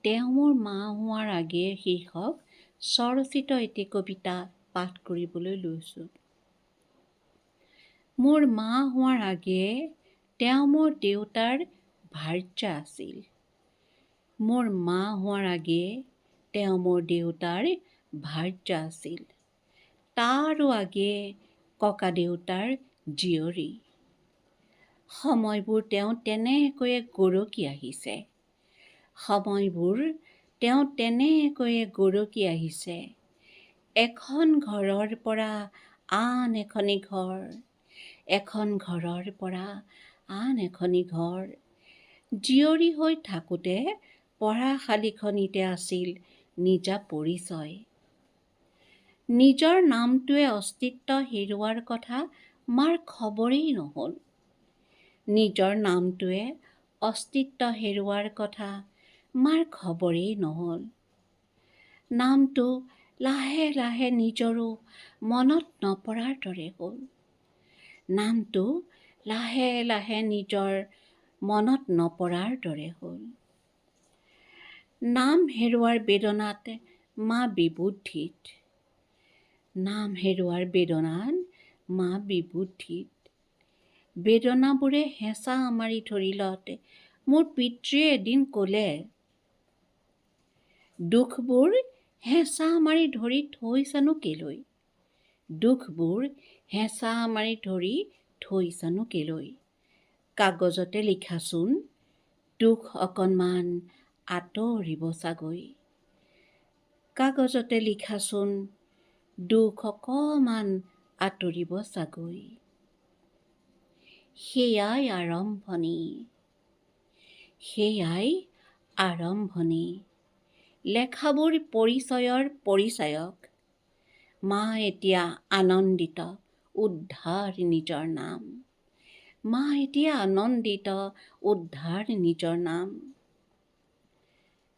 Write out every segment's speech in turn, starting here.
তেওঁ মোৰ মা হোৱাৰ আগেয়ে শীৰ্ষক স্বৰচিত এটি কবিতা পাঠ কৰিবলৈ লৈছোঁ। মোৰ মা হোৱাৰ আগেয়ে তেওঁ মোৰ দেউতাৰ ভাৰ্যা আছিল। মোৰ মা হোৱাৰ আগেয়ে তেওঁ মোৰ দেউতাৰ ভাৰ্যা আছিল। তাৰো আগেয়ে ককা দেউতাৰ জীয়ৰী। সময়বোৰ তেওঁ তেনেকৈয়ে গৰকি আহিছে। সময়বোৰ তেওঁ তেনেকৈয়ে গৰকি আহিছে। এখন ঘৰৰ পৰা আন এখনি ঘৰ, এখন ঘৰৰ পৰা আন এখনি ঘৰ। জীয়ৰী হৈ থাকোঁতে পঢ়াশালীখনিতে আছিল নিজা পৰিচয়। নিজৰ নামটোৱে অস্তিত্ব হেৰুওৱাৰ কথা মাৰ খবৰেই নহ'ল। নিজৰ নামটোৱে অস্তিত্ব হেৰুওৱাৰ কথা মাৰ খবৰেই নহ'ল। নামটো লাহে লাহে নিজৰো মনত নপৰাৰ দৰে হ'ল। নামটো লাহে লাহে নিজৰ মনত নপৰাৰ দৰে হ'ল। নাম হেৰুৱাৰ বেদনাত মা বিবুদ্ধিত। নাম হেৰুৱাৰ বেদনাত মা বিবুদ্ধিত। বেদনাবোৰে হেঁচা মাৰি ধৰিলত মোৰ পিতৃয়ে এদিন ক'লে, দুখবোৰ হেঁচা মাৰি ধৰি থৈছানো কেলৈ? দুখবোৰ হেঁচা মাৰি ধৰি থৈছানো কেলৈ? কাগজতে লিখাচোন, দুখ অকণমান আঁতৰিব চাগৈ। কাগজতে লিখাচোন, দুখ অকণমান আঁতৰিব চাগৈ। সেয়াই আৰম্ভণি, সেয়াই আৰম্ভণি। লেখাবোৰ পৰিচয়ৰ পৰিচায়ক। মা এতিয়া আনন্দিত, উদ্ধাৰ নিজৰ নাম। মা এতিয়া আনন্দিত, উদ্ধাৰ নিজৰ নাম।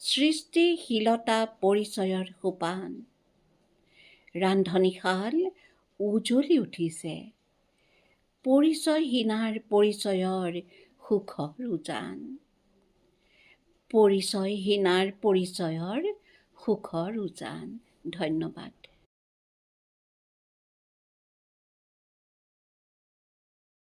সৃষ্টিশীলতা পৰিচয়ৰ সোপান। ৰান্ধনীশাল উজ্বলি উঠিছে। পৰিচয়হীনাৰ পৰিচয়ৰ সুখৰ উজান। পৰিচয়হীনাৰ পৰিচয়ৰ সুখৰ উজান। ধন্যবাদ।